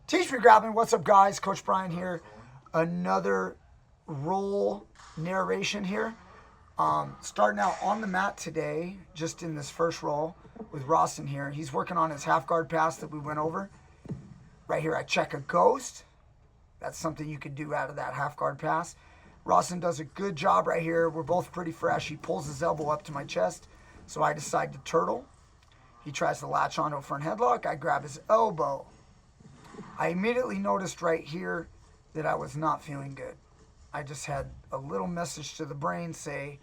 TeachMeGrappling, what's up guys? Coach Brian here. Another roll narration here. Starting out on the mat today, just in this first roll with Rawson here. He's working on his half guard pass that we went over. Right here I check a ghost. That's something you could do out of that half guard pass. Rawson does a good job right here. We're both pretty fresh. He pulls his elbow up to my chest, so I decide to turtle. He tries to latch onto a front headlock. I grab his elbow. I immediately noticed right here that I was not feeling good. I just had a little message to the brain say,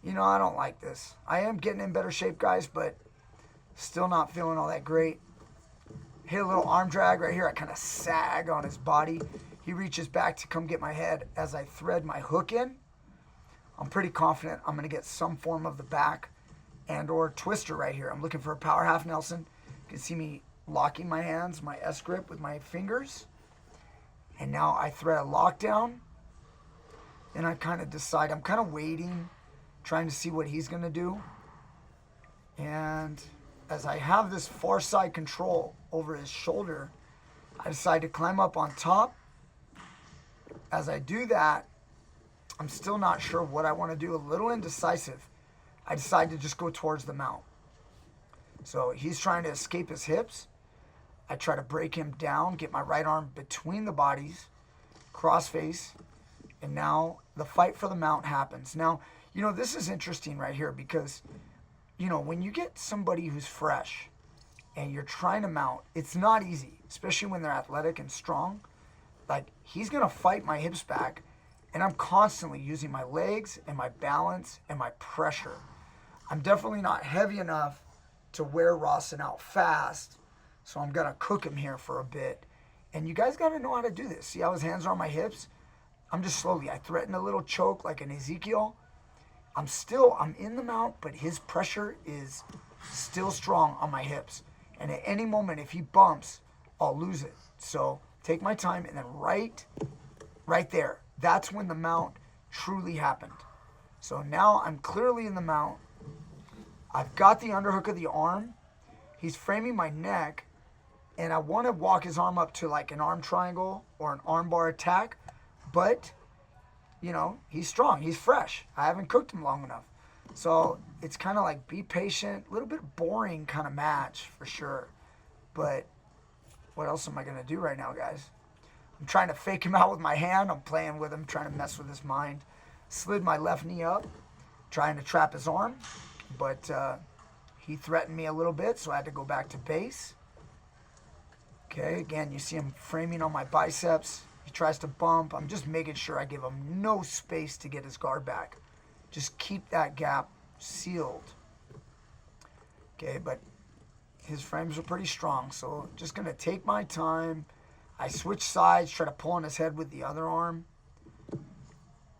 you know, I don't like this. I am getting in better shape, guys, but still not feeling all that great. Hit a little arm drag right here. I kind of sag on his body. He reaches back to come get my head. As I thread my hook in, I'm pretty confident I'm going to get some form of the back and or twister right here. I'm looking for a power half Nelson. You can see me locking my hands, my S grip with my fingers. And now I thread a lockdown. And I kind of decide, I'm kind of waiting, trying to see what he's going to do. And as I have this far side control over his shoulder, I decide to climb up on top. As I do that, I'm still not sure what I want to do, a little indecisive. I decide to just go towards the mount. So he's trying to escape his hips. I try to break him down, get my right arm between the bodies, cross face, and now the fight for the mount happens. Now, you know, this is interesting right here because, you know, when you get somebody who's fresh and you're trying to mount, it's not easy, especially when they're athletic and strong. Like, he's going to fight my hips back, and I'm constantly using my legs and my balance and my pressure. I'm definitely not heavy enough to wear Rawson out fast, so I'm going to cook him here for a bit. And you guys got to know how to do this. See how his hands are on my hips? I'm just slowly, I threaten a little choke like an Ezekiel. I'm in the mount, but his pressure is still strong on my hips. And at any moment, if he bumps, I'll lose it. So take my time, and then right there, that's when the mount truly happened. So now I'm clearly in the mount. I've got the underhook of the arm. He's framing my neck, and I want to walk his arm up to like an arm triangle or an arm bar attack, but, you know, he's strong. He's fresh. I haven't cooked him long enough. So it's kind of like be patient, a little bit boring kind of match for sure. But what else am I going to do right now, guys? I'm trying to fake him out with my hand. I'm playing with him, trying to mess with his mind. Slid my left knee up, trying to trap his arm. But he threatened me a little bit, so I had to go back to base. Okay, again, you see him framing on my biceps. He tries to bump. I'm just making sure I give him no space to get his guard back. Just keep that gap sealed. Okay, but his frames are pretty strong, so just going to take my time. I switch sides, try to pull on his head with the other arm.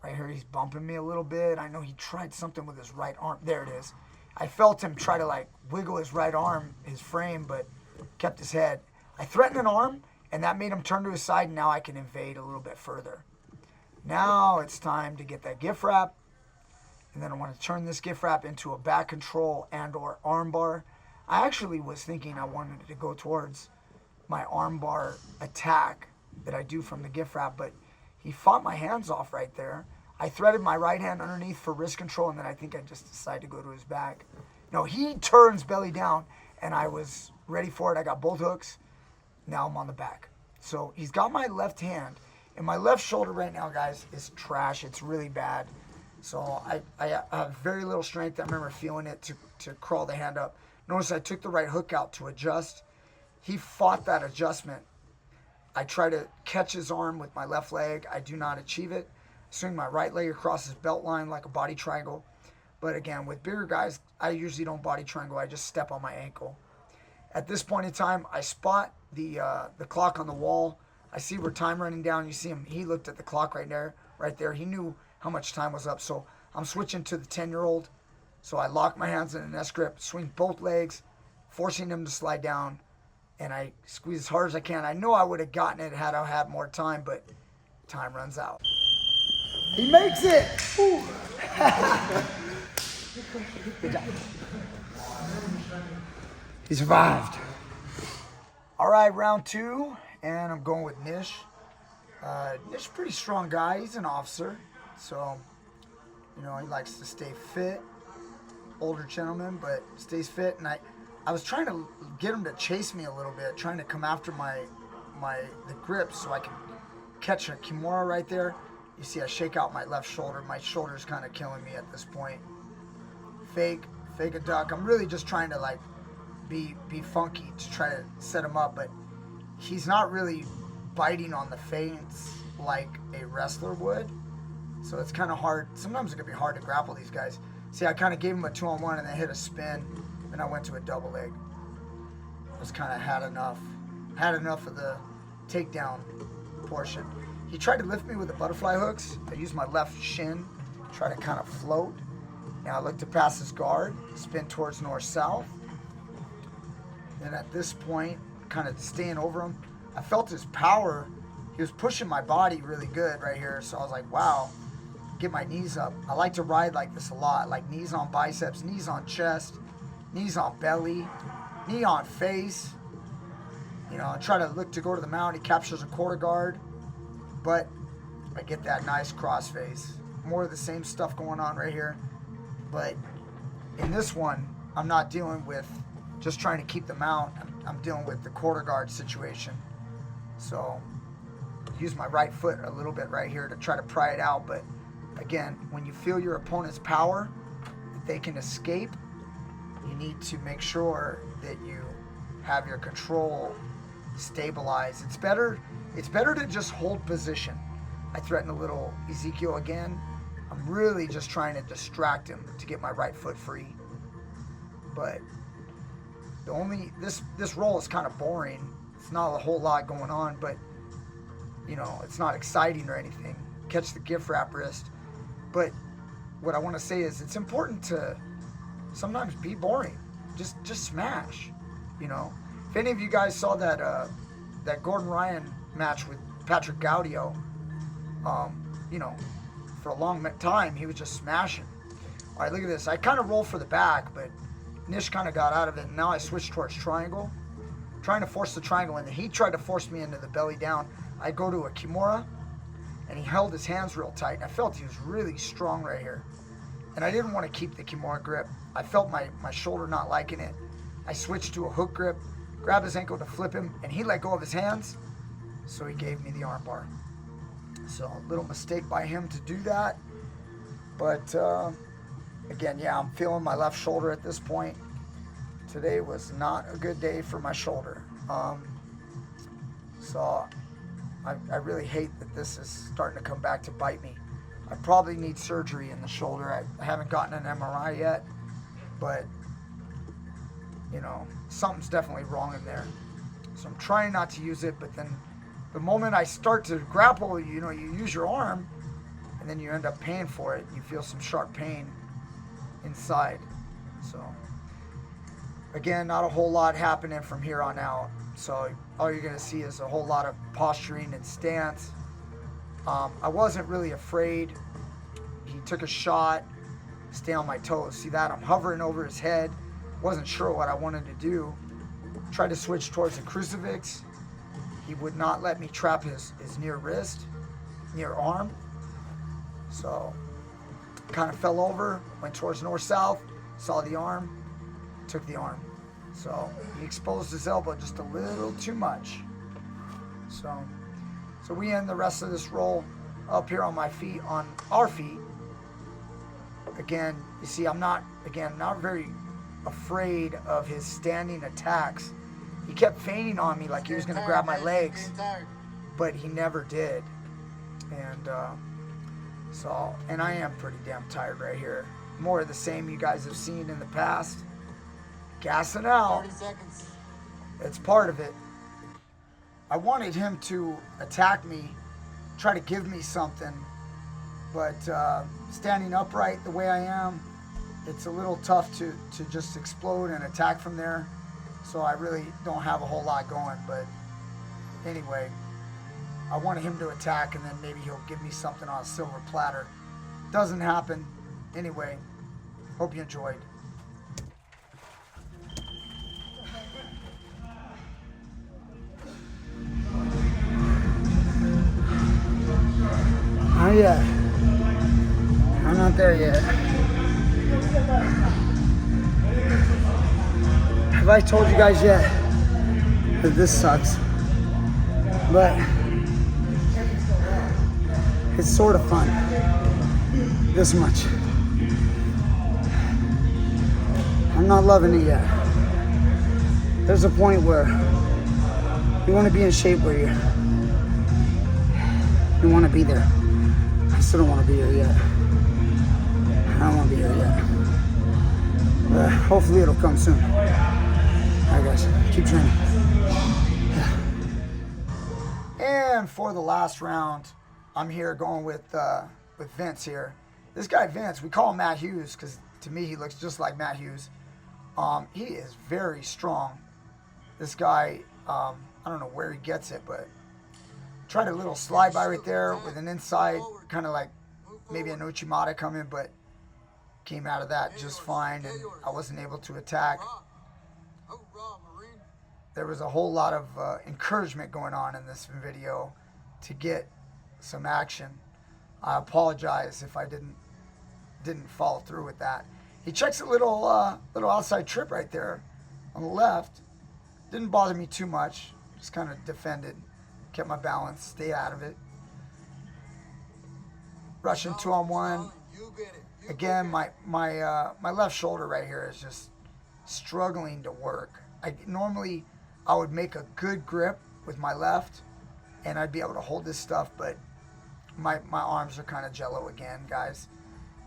Right here, he's bumping me a little bit. I know he tried something with his right arm. There it is. I felt him try to like wiggle his right arm, his frame, but kept his head. I threatened an arm, and that made him turn to his side, and now I can invade a little bit further. Now it's time to get that gift wrap, and then I want to turn this gift wrap into a back control and or arm bar. I actually was thinking I wanted to go towards my arm bar attack that I do from the gift wrap, but he fought my hands off right there. I threaded my right hand underneath for wrist control, and then I think I just decided to go to his back. No, he turns belly down, and I was ready for it. I got both hooks. Now I'm on the back. So he's got my left hand, and my left shoulder right now, guys, is trash. It's really bad. So I have very little strength. I remember feeling it to crawl the hand up. Notice I took the right hook out to adjust. He fought that adjustment. I try to catch his arm with my left leg. I do not achieve it. Swing my right leg across his belt line like a body triangle. But again, with bigger guys, I usually don't body triangle. I just step on my ankle. At this point in time, I spot the clock on the wall. I see where time running down. You see him. He looked at the clock right there. He knew how much time was up. So I'm switching to the 10-year-old. So I lock my hands in an S grip, swing both legs, forcing him to slide down, and I squeeze as hard as I can. I know I would have gotten it had I had more time, but time runs out. He makes it! Good job. He survived. All right, round two. And I'm going with Nish. Nish is a pretty strong guy. He's an officer. So, you know, he likes to stay fit. Older gentleman, but stays fit. And I was trying to get him to chase me a little bit, trying to come after the grip so I can catch a Kimura right there. You see I shake out my left shoulder. My shoulder's kind of killing me at this point. Fake a duck. I'm really just trying to like be funky to try to set him up, but he's not really biting on the feints like a wrestler would. So it's kind of hard. Sometimes it can be hard to grapple these guys. See, I kind of gave him a 2-on-1 and then hit a spin, and I went to a double leg. I was kind of had enough of the takedown portion. He tried to lift me with the butterfly hooks. I used my left shin, try to kind of float. Now I look to pass his guard, spin towards north-south. Then at this point, kind of staying over him, I felt his power. He was pushing my body really good right here, so I was like, wow. Get my knees up. I like to ride like this a lot, like knees on biceps, knees on chest, knees on belly, knee on face. You know, I try to look to go to the mount. He captures a quarter guard, but I get that nice cross face. More of the same stuff going on right here, but in this one, I'm not dealing with just trying to keep the mount. I'm dealing with the quarter guard situation. So use my right foot a little bit right here to try to pry it out, but again, when you feel your opponent's power, that they can escape, you need to make sure that you have your control stabilized. It's better to just hold position. I threaten a little Ezekiel again. I'm really just trying to distract him to get my right foot free. But this roll is kind of boring. It's not a whole lot going on, but you know, it's not exciting or anything. Catch the gift wrap wrist. But what I want to say is it's important to sometimes be boring. Just smash, you know. If any of you guys saw that Gordon Ryan match with Patrick Gaudio, you know, for a long time he was just smashing. All right, look at this. I kind of rolled for the back, but Nish kind of got out of it. And now I switched towards triangle, trying to force the triangle in. He tried to force me into the belly down. I go to a Kimura, and he held his hands real tight. And I felt he was really strong right here. And I didn't want to keep the Kimura grip. I felt my shoulder not liking it. I switched to a hook grip, grabbed his ankle to flip him, and he let go of his hands, so he gave me the arm bar. So a little mistake by him to do that. But again, yeah, I'm feeling my left shoulder at this point. Today was not a good day for my shoulder. So I really hate that this is starting to come back to bite me. I probably need surgery in the shoulder. I haven't gotten an MRI yet, but you know, something's definitely wrong in there. So I'm trying not to use it, but then the moment I start to grapple, you know, you use your arm and then you end up paying for it. You feel some sharp pain inside. So again, not a whole lot happening from here on out. So all you're going to see is a whole lot of posturing and stance. I wasn't really afraid. He took a shot, stay on my toes. See that? I'm hovering over his head. Wasn't sure what I wanted to do. Tried to switch towards the crucifix. He would not let me trap his near wrist, near arm. So kind of fell over, went towards north-south, saw the arm, took the arm. So he exposed his elbow just a little too much. So we end the rest of this roll up here on my feet, on our feet. Again, you see, I'm not very afraid of his standing attacks. He kept feigning on me like he was going to grab my legs, but he never did. And and I am pretty damn tired right here. More of the same you guys have seen in the past. Gassing out. 30 seconds. It's part of it. I wanted him to attack me, try to give me something, but standing upright the way I am, it's a little tough to just explode and attack from there. So I really don't have a whole lot going, but anyway, I wanted him to attack and then maybe he'll give me something on a silver platter. Doesn't happen. Anyway, hope you enjoyed. yet. I'm not there yet. Have I told you guys yet that this sucks? But it's sort of fun. This much. I'm not loving it yet. There's a point where you want to be in shape where you want to be there. I still don't want to be here yet. I don't want to be here yet. But hopefully it'll come soon. Alright guys, keep training. And for the last round, I'm here going with Vince here. This guy Vince, we call him Matt Hughes because to me he looks just like Matt Hughes. He is very strong. This guy, I don't know where he gets it, but tried a little slide by right there with an inside, kind of like maybe an Uchimata coming, but came out of that just fine, and I wasn't able to attack. There was a whole lot of encouragement going on in this video to get some action. I apologize if I didn't follow through with that. He checks a little outside trip right there on the left. Didn't bother me too much. Just kind of defended, kept my balance, stayed out of it. Russian 2-on-1. Again, my left shoulder right here is just struggling to work. Normally I would make a good grip with my left and I'd be able to hold this stuff, but my arms are kind of jello again, guys.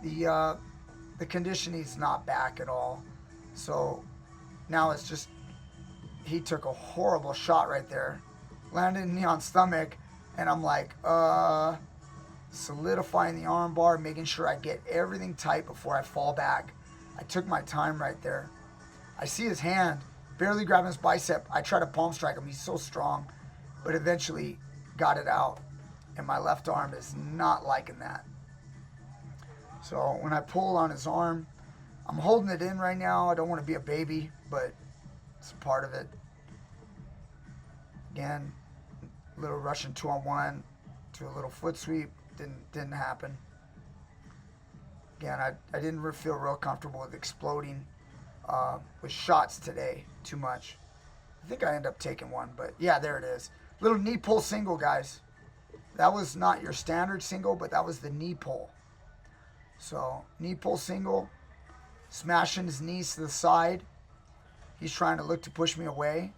The conditioning's not back at all. So now it's just, he took a horrible shot right there, landed me on stomach, and I'm like, solidifying the arm bar, making sure I get everything tight before I fall back. I took my time right there. I see his hand, barely grabbing his bicep. I try to palm strike him, he's so strong, but eventually got it out. And my left arm is not liking that. So when I pull on his arm, I'm holding it in right now. I don't want to be a baby, but it's a part of it. Again, little Russian 2-on-1 to a little foot sweep. Didn't happen. Again, I didn't feel real comfortable with exploding with shots today too much. I think I end up taking one, but yeah, there it is. Little knee pull single, guys. That was not your standard single, but that was the knee pull. So, knee pull single, smashing his knees to the side. He's trying to look to push me away.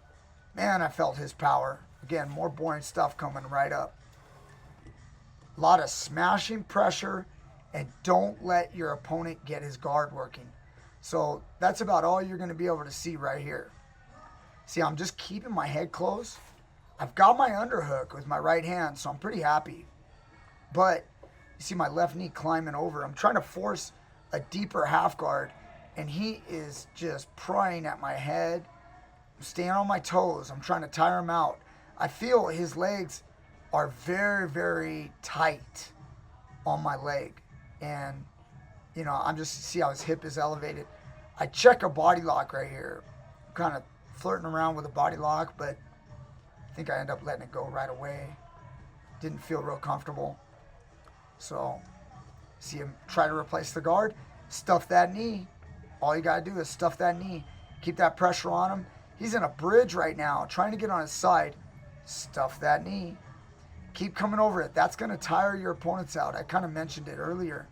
Man, I felt his power. Again, more boring stuff coming right up. A lot of smashing pressure, and don't let your opponent get his guard working. So, that's about all you're going to be able to see right here. See, I'm just keeping my head close. I've got my underhook with my right hand, so I'm pretty happy. But you see my left knee climbing over. I'm trying to force a deeper half guard, and he is just prying at my head. I'm staying on my toes. I'm trying to tire him out. I feel his legs are very, very tight on my leg. And, you know, I'm just, see how his hip is elevated. I check a body lock right here. I'm kind of flirting around with a body lock, but I think I end up letting it go right away. Didn't feel real comfortable. So, see him try to replace the guard. Stuff that knee. All you got to do is stuff that knee. Keep that pressure on him. He's in a bridge right now, trying to get on his side. Stuff that knee. Keep coming over it. That's going to tire your opponents out. I kind of mentioned it earlier.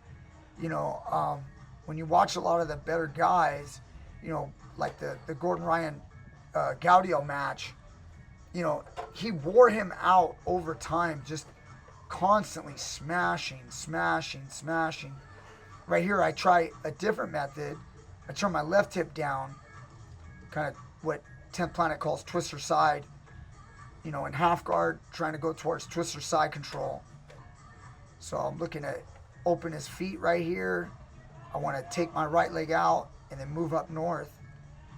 You know, when you watch a lot of the better guys, you know, like the Gordon Ryan Gaudio match, you know, he wore him out over time, just constantly smashing. Right here, I try a different method. I turn my left hip down, kind of what 10th Planet calls twister side. You know, in half guard, trying to go towards twister side control. So I'm looking to open his feet right here. I want to take my right leg out and then move up north.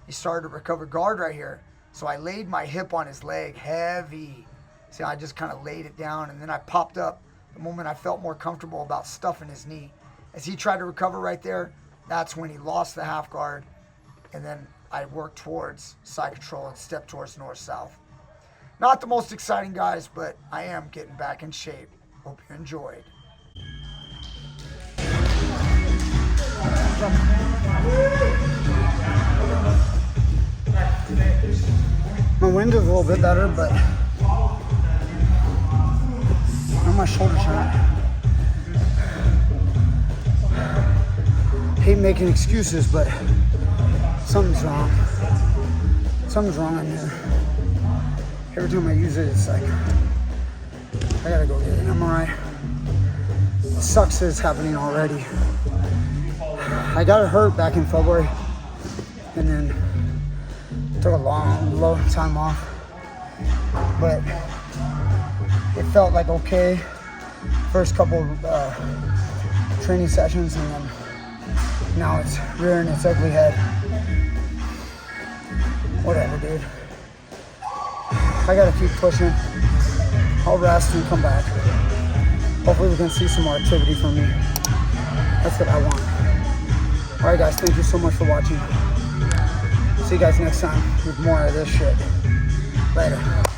He started to recover guard right here. So I laid my hip on his leg, heavy. See, I just kind of laid it down, and then I popped up the moment I felt more comfortable about stuffing his knee. As he tried to recover right there, that's when he lost the half guard, and then I worked towards side control and stepped towards north-south. Not the most exciting, guys, but I am getting back in shape. Hope you enjoyed. My wind is a little bit better, but my shoulders hurt. Hate making excuses, but something's wrong. Something's wrong in here. Every time I use it, it's like, I gotta go get an MRI. It sucks that it's happening already. I got it hurt back in February, and then took a long time off. But it felt like okay first couple training sessions, and then now it's rearing its ugly head. Whatever, dude. I gotta keep pushing. I'll rest and come back. Hopefully we can see some more activity from me. That's what I want. Alright guys, thank you so much for watching. See you guys next time with more of this shit. Later.